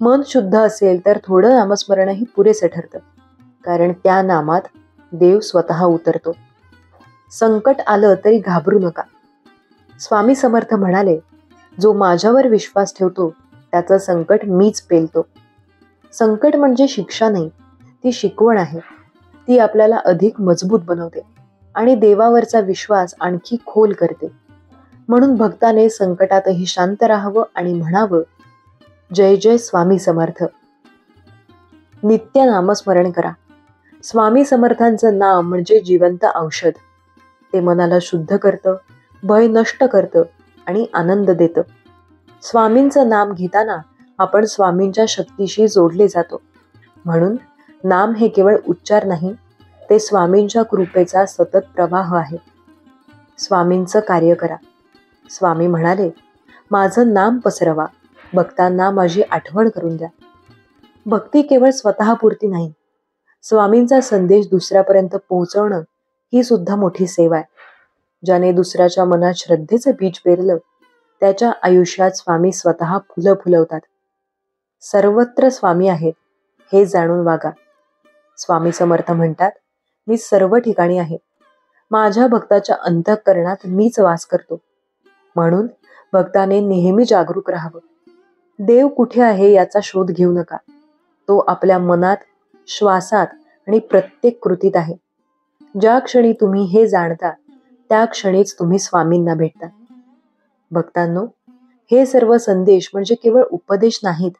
मन शुद्ध असेल तर थोडं नामस्मरणही पुरेसे ठरतं, कारण त्या नामात देव स्वतः उतरतो. संकट आलं तरी घाबरू नका. स्वामी समर्थ म्हणाले, जो माझ्यावर विश्वास ठेवतो त्याचं संकट मीच पेलतो. संकट म्हणजे शिक्षा नाही, ती शिकवण आहे. ती आपल्याला अधिक मजबूत बनवते आणि देवावरचा विश्वास आणखी खोल करते. म्हणून भक्ताने संकटातही शांत राहावं आणि म्हणावं, जय जय स्वामी समर्थ. नित्य नामस्मरण करा. स्वामी समर्थांचं नाम म्हणजे जिवंत औषध. ते मनाला शुद्ध करतं, भय नष्ट करतं आणि आनंद देतं. स्वामींचं नाम घेताना आपण स्वामींच्या शक्तीशी जोडले जातो. म्हणून नाम हे केवळ उच्चार नाही, ते स्वामींच्या कृपेचा सतत प्रवाह आहे. स्वामींचं कार्य करा. स्वामी म्हणाले, माझं नाम पसरवा, भक्तांना माझी आठवण करून द्या. भक्ती केवळ स्वतःपुरती नाही, स्वामींचा संदेश दुसऱ्यापर्यंत पोहोचवणं ही सुद्धा मोठी सेवा आहे. ज्याने दुसऱ्याच्या मनात श्रद्धेचं बीज पेरलं, त्याच्या आयुष्यात स्वामी स्वतः फुलं फुलवतात. सर्वत्र स्वामी आहेत हे जाणून वागा. स्वामी समर्थ म्हणतात, मी सर्व ठिकाणी आहे. माझ्या भक्ताच्या अंतःकरणात मीच वास करतो. म्हणून भक्ताने नेहमी जागरूक राहावं. देव कुठे आहे याचा शोध घेऊ नका. तो आपल्या मनात, श्वासात आणि प्रत्येक कृतीत आहे. ज्या क्षणी तुम्ही हे जाणता त्या क्षणीच तुम्ही स्वामींना भेटता. भक्तांनो, हे सर्व संदेश म्हणजे केवळ उपदेश नाहीत,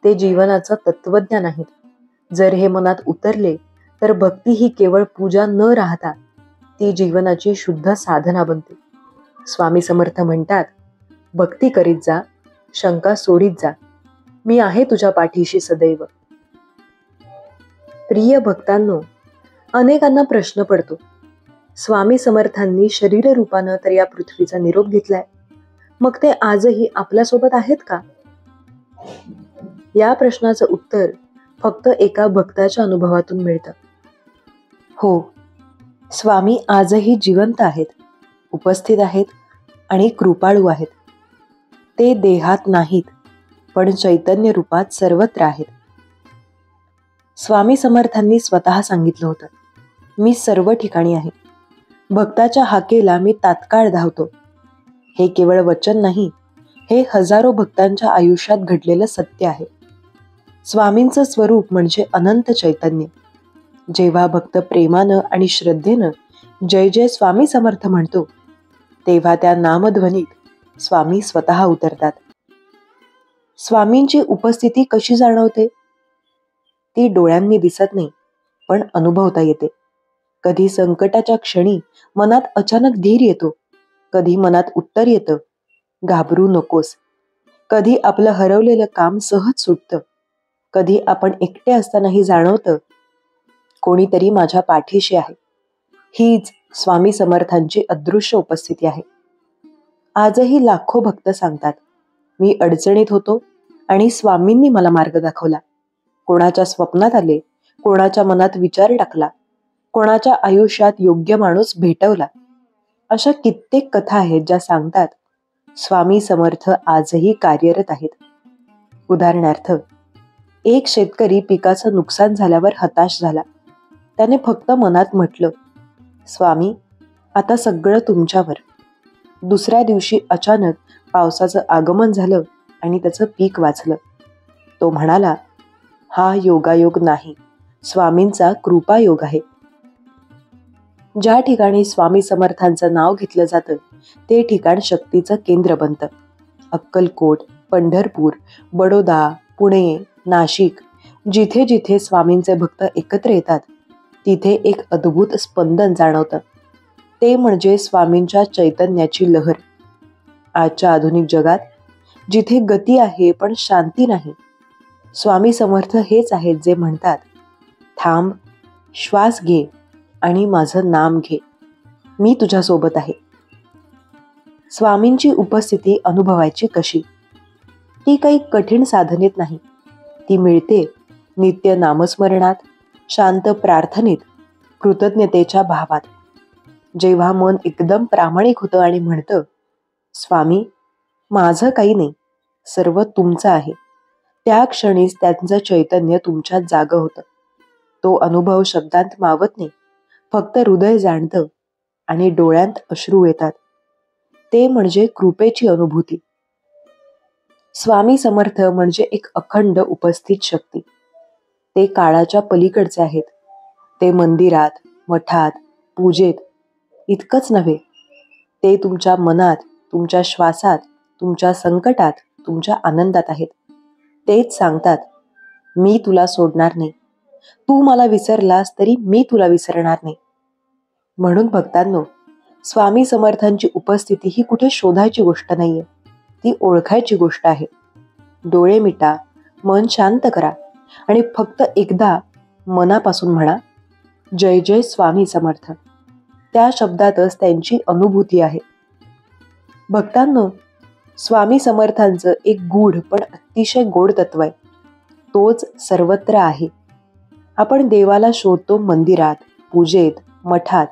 ते जीवनाचं तत्वज्ञान आहेत. जर हे मनात उतरले तर भक्ती ही केवळ पूजा न राहता ती जीवनाची शुद्ध साधना बनते. स्वामी समर्थ म्हणतात, भक्ती करीत जा, शंका सोडीत जा, मी आहे तुझ्या पाठीशी सदैव. प्रिय भक्तांनो, अनेकांना प्रश्न पडतो, स्वामी समर्थांनी शरीर रूपानं तर या पृथ्वीचा निरोप घेतलाय, मग ते आजही आपल्यासोबत आहेत का? या प्रश्नाचं उत्तर फक्त एका भक्ताच्या अनुभवातून मिळतं. हो, स्वामी आजही जिवंत आहेत, उपस्थित आहेत आणि कृपाळू आहेत. ते देहात नाहीत, पण चैतन्य रूपात सर्वत्र आहेत. स्वामी समर्थांनी स्वतः सांगितलं होतं, मी सर्व ठिकाणी आहे. भक्ताच्या हाकेला मी तात्काळ धावतो. हे केवळ वचन नाही, हे हजारो भक्तांच्या आयुष्यात घडलेलं सत्य आहे. स्वामींचं स्वरूप म्हणजे अनंत चैतन्य. जेव्हा भक्त प्रेमानं आणि श्रद्धेनं जय जय स्वामी समर्थ म्हणतो, तेव्हा त्या नामध्वनीत स्वामी स्वतः उतरतात. स्वामींची उपस्थिती कशी जाणवते? ती डोळ्यांनी दिसत नाही, पण अनुभवता येते. कधी संकटाच्या क्षणी मनात अचानक धीर येतो, कधी मनात उत्तर येतं, घाबरू नकोस. कधी आपलं हरवलेलं काम सहज सुटतं. कधी आपण एकटे असतानाही जाणवतं, कोणीतरी माझ्या पाठीशी आहे. हीच स्वामी समर्थांची अदृश्य उपस्थिती आहे. आजही लाखो भक्त सांगतात, मी अडचणीत होतो आणि स्वामींनी मला मार्ग दाखवला. कोणाच्या स्वप्नात आले, कोणाच्या मनात विचार टाकला, कोणाच्या आयुष्यात योग्य माणूस भेटवला. अशा कित्येक कथा आहेत ज्या सांगतात, स्वामी समर्थ आजही कार्यरत आहेत. उदाहरणार्थ, एक शेतकरी पिकाचं नुकसान झाल्यावर हताश झाला. त्याने फक्त मनात म्हटलं, स्वामी, आता सगळं तुमच्यावर. दुसऱ्या दिवशी अचानक पावसाचं आगमन झालं आणि त्याचं पीक वाचलं. तो म्हणाला, हा योगायोग नाही, स्वामींचा कृपायोग आहे. ज्या ठिकाणी स्वामी समर्थांचं नाव घेतलं जातं ते ठिकाण शक्तीचं केंद्र बनतं. अक्कलकोट, पंढरपूर, बडोदा, पुणे, नाशिक, जिथे जिथे स्वामींचे भक्त एकत्र येतात तिथे एक अद्भुत स्पंदन जाणवतं. ते म्हणजे स्वामींच्या चैतन्याची लहर. आजच्या आधुनिक जगात जिथे गती आहे पण शांती नाही, स्वामी समर्थ हेच आहेत जे म्हणतात, थांब, श्वास घे आणि माझं नाम घे, मी तुझ्यासोबत आहे. स्वामींची उपस्थिती अनुभवायची कशी? ती काही कठीण साधनेत नाही. ती मिळते नित्य नामस्मरणात, शांत प्रार्थनेत, कृतज्ञतेच्या भावात. जेव्हा मन एकदम प्रामाणिक होतं आणि म्हणतं, स्वामी, माझं काही नाही, सर्व तुमचं आहे, त्या क्षणीच त्यांचं चैतन्य तुमच्यात जागं होतं. तो अनुभव शब्दांत मावत नाही, फक्त हृदय जाणतं आणि डोळ्यांत अश्रू येतात. ते म्हणजे कृपेची अनुभूती. स्वामी समर्थ म्हणजे एक अखंड उपस्थित शक्ती. ते काळाच्या पलीकडचे आहेत. ते मंदिरात, मठात, पूजेत इतकंच नव्हे, ते तुमच्या मनात, तुमच्या श्वासात, तुमच्या संकटात, तुमच्या आनंदात आहेत. तेच सांगतात, मी तुला सोडणार नाही, तू मला विसरलास तरी मी तुला विसरणार नाही. म्हणून भक्तांनो, स्वामी समर्थांची उपस्थिती ही कुठे शोधायची गोष्ट नाहीये, ती ओळखायची गोष्ट आहे. डोळे मिटा, मन शांत करा आणि फक्त एकदा मनापासून म्हणा, जय जय स्वामी समर्थ. त्या शब्दातच त्यांची अनुभूती आहे. भक्तांनो, स्वामी समर्थांचं एक गूढ पण अतिशय गोड तत्व आहे. तोच सर्वत्र आहे. आपण देवाला शोधतो मंदिरात, पूजेत, मठात,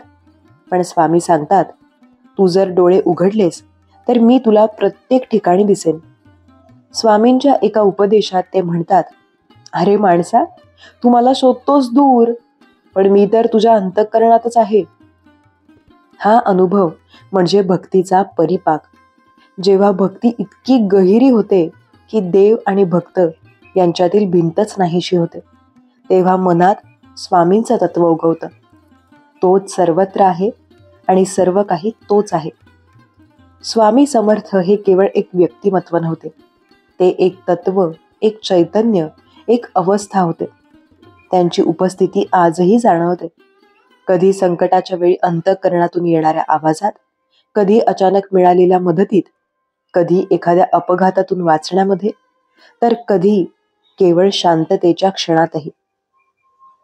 पण स्वामी सांगतात, तू जर डोळे उघडलेस तर मी तुला प्रत्येक ठिकाणी दिसेन. स्वामींच्या एका उपदेशात ते म्हणतात, अरे माणसा, तू मला शोधतोस दूर, पण मी तर तुझ्या अंतःकरणातच आहे. हा अनुभव म्हणजे भक्तीचा परिपाक. जेव्हा भक्ती इतकी गहिरी होते की देव आणि भक्त यांच्यातील भिंतच नाहीशी होते, तेव्हा मनात स्वामींचं तत्व उगवतं. तोच सर्वत्र आहे आणि सर्व काही तोच आहे. स्वामी समर्थ हे केवळ एक व्यक्तिमत्व नव्हते, ते एक तत्व, एक चैतन्य, एक अवस्था होते. त्यांची उपस्थिती आजही जाणवते. कधी संकटाच्या वेळी अंतःकरणातून येणाऱ्या आवाजात, कधी अचानक मिळालेल्या मदतीत, कधी एखाद्या अपघातातून वाचण्यामध्ये, तर कधी केवळ शांततेच्या क्षणातही.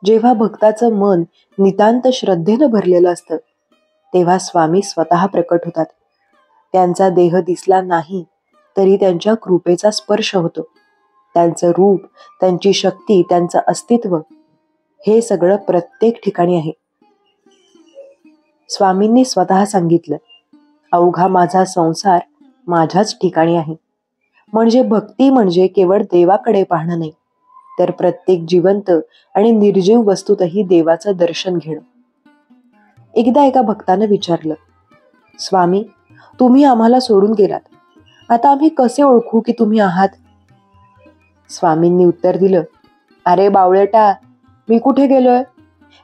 जेव्हा भक्ताचं मन नितांत श्रद्धेनं भरलेलं असतं, तेव्हा स्वामी स्वतः प्रकट होतात. त्यांचा देह दिसला नाही तरी त्यांच्या कृपेचा स्पर्श होतो. त्यांचं रूप, त्यांची शक्ती, त्यांचं अस्तित्व हे सगळं प्रत्येक ठिकाणी आहे. स्वामींनी स्वतः सांगितलं, अवघा माझा संसार माझ्याच ठिकाणी आहे. म्हणजे भक्ती म्हणजे केवळ देवाकडे पाहणं नाही, तर प्रत्येक जिवंत आणि निर्जीव वस्तूतही देवाचं दर्शन घेणं. एकदा एका भक्तानं विचारलं, स्वामी, तुम्ही आम्हाला सोडून गेलात, आता आम्ही कसे ओळखू की तुम्ही आहात? स्वामींनी उत्तर दिलं, अरे बावळटा, मी कुठे गेलोय?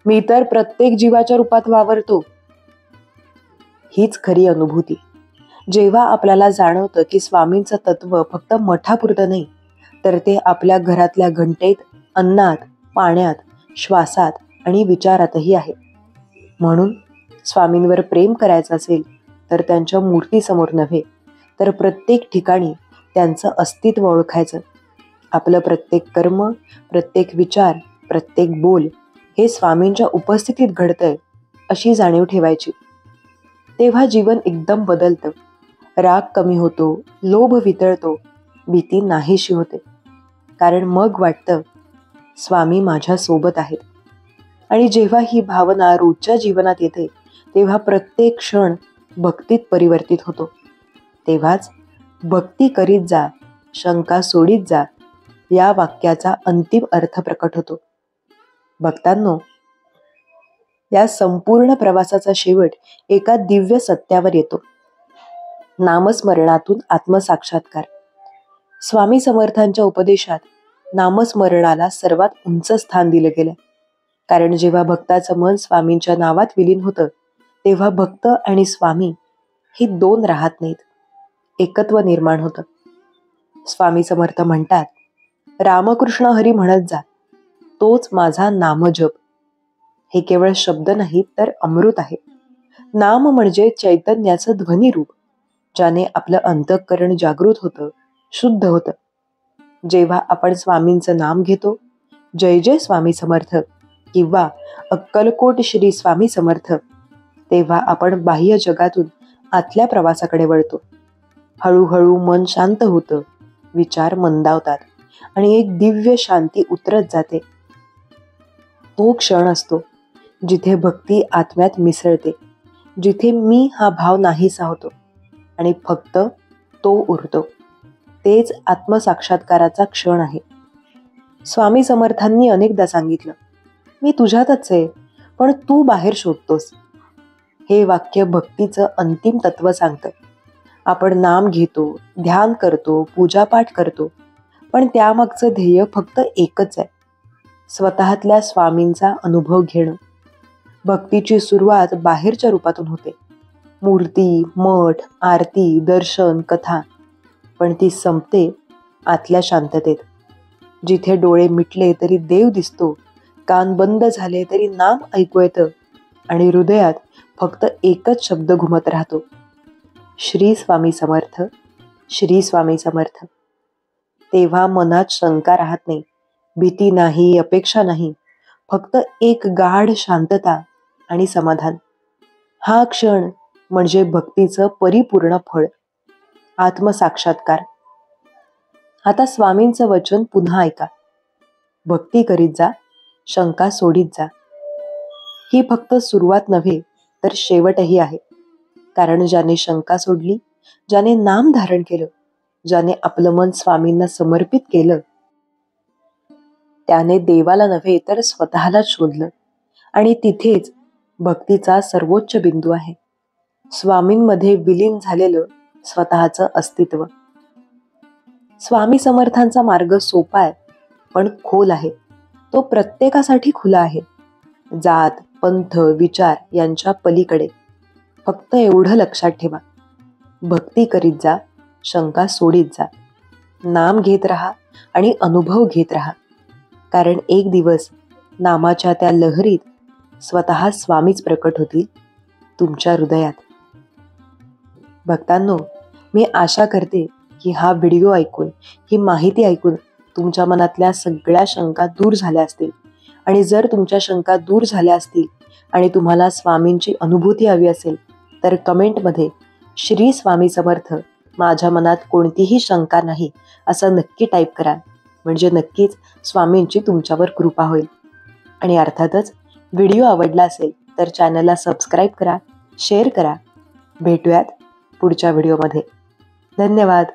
मी तर प्रत्येक जीवाच्या रूपात वावरतो. हीच खरी अनुभूती. जेव्हा आपल्याला जाणवतं की स्वामींचं तत्व फक्त मठापुरतं नाही, तर ते आपल्या घरातल्या घंटेत, अन्नात, पाण्यात, श्वासात आणि विचारातही आहे. म्हणून स्वामींवर प्रेम करायचं असेल तर त्यांच्या मूर्तीसमोर नव्हे, तर प्रत्येक ठिकाणी त्यांचं अस्तित्व ओळखायचं. आपलं प्रत्येक कर्म, प्रत्येक विचार, प्रत्येक बोल हे स्वामींच्या उपस्थितीत घडतंय अशी जाणीव ठेवायची. तेव्हा जीवन एकदम बदलतं. राग कमी होतो, लोभ वितळतो, भीती नाहीशी होते. कारण मग वाटतं, स्वामी माझ्या सोबत आहेत. आणि जेव्हा ही भावना रोजच्या जीवनात येते, तेव्हा प्रत्येक क्षण भक्तीत परिवर्तित होतो. तेव्हाच भक्ती करीत जा, शंका सोडीत जा या वाक्याचा अंतिम अर्थ प्रकट होतो. भक्तांनो, या संपूर्ण प्रवासाचा शेवट एका दिव्य सत्यावर येतो, नामस्मरणातून आत्मसाक्षात्कार. स्वामी समर्थांच्या उपदेशात नामस्मरणाला सर्वात उंच स्थान दिलं गेलं. कारण जेव्हा भक्ताचं मन स्वामींच्या नावात विलीन होतं, तेव्हा भक्त आणि स्वामी हे दोन राहत नाहीत, एकत्व निर्माण होतं. स्वामी समर्थ म्हणतात, रामकृष्ण हरी म्हणत जा, तोच माझा नामजप. हे केवळ शब्द नाही तर अमृत आहे. नाम म्हणजे चैतन्याचं ध्वनिरूप, ज्याने आपलं अंतःकरण जागृत होतं, शुद्ध होतं. जेव्हा आपण स्वामींचं नाम घेतो, जय जय स्वामी समर्थ किंवा अक्कलकोट श्री स्वामी समर्थ, तेव्हा आपण बाह्य जगातून आतल्या प्रवासाकडे वळतो. हळूहळू मन शांत होतं, विचार मंदावतात आणि एक दिव्य शांती उतरत जाते. तो क्षण असतो जिथे भक्ती आत्म्यात मिसळते, जिथे मी हा भाव नाहीसा होतो आणि फक्त तो उरतो. तेच आत्मसाक्षात्काराचा क्षण आहे. स्वामी समर्थांनी अनेकदा सांगितलं, मी तुझ्यातच आहे, पण तू बाहेर शोधतोस. हे वाक्य भक्तीचं अंतिम तत्व सांगतं. आपण नाम घेतो, ध्यान करतो, पूजापाठ करतो, पण त्यामागचं ध्येय फक्त एकच आहे, स्वतःतल्या स्वामींचा अनुभव घेणं. भक्तीची सुरुवात बाहेरच्या रूपातून होते, मूर्ती, मठ, आरती, दर्शन, कथा, पण ती संपते आतल्या शांततेत. जिथे डोळे मिटले तरी देव दिसतो, कान बंद झाले तरी नाम ऐकू येतं आणि हृदयात फक्त एकच शब्द घुमत राहतो, श्री स्वामी समर्थ, श्री स्वामी समर्थ. तेव्हा मनात शंका राहत नाही, भीती नाही, अपेक्षा नाही, फक्त एक गाढ शांतता आणि समाधान. हा क्षण म्हणजे भक्तीचं परिपूर्ण फळ, आत्मसाक्षात्कार. आता स्वामींचं वचन पुन्हा ऐका, भक्ती करीत जा, शंका सोडीत जा. ही फक्त सुरुवात नव्हे तर शेवटही आहे. कारण ज्याने शंका सोडली ज्याने नाम धारण केलं, ज्याने आपलं मन स्वामींना समर्पित केलं, त्याने देवाला नव्हे तर स्वतःलाच शोधलं. आणि तिथेच भक्तीचा सर्वोच्च बिंदू आहे. स्वामींमध्ये विलीन झालेलं स्वतःचं अस्तित्व. स्वामी समर्थांचा मार्ग सोपा आहे, पण खोल आहे. तो प्रत्येकासाठी खुला आहे. जात, पंथ, विचार यांच्या पलीकडे. फक्त एवढं लक्षात ठेवा, भक्ती करीत जा, शंका सोडीत जा, नाम घेत राहा आणि अनुभव घेत राहा. कारण एक दिवस नामाच्या त्या लहरीत स्वतः स्वामीच प्रकट होतील तुमच्या हृदयात. भक्तांनो, मी आशा करते की हा व्हिडिओ ऐकून, ही माहिती ऐकून तुमच्या मनातल्या सगळ्या शंका दूर झाल्या असतील. आणि जर तुमच्या शंका दूर झाल्या असतील आणि तुम्हाला स्वामींची अनुभूती हवी असेल तर कमेंटमध्ये श्री स्वामी समर्थ, माझ्या मनात कोणतीही शंका नाही असं नक्की टाईप करा. म्हणजे नक्कीच स्वामींची तुमच्यावर कृपा होईल. आणि अर्थातच व्हिडिओ आवडला असेल तर चॅनलला सबस्क्राईब करा, शेअर करा. भेटूयात पुढच्या व्हिडिओमध्ये. धन्यवाद.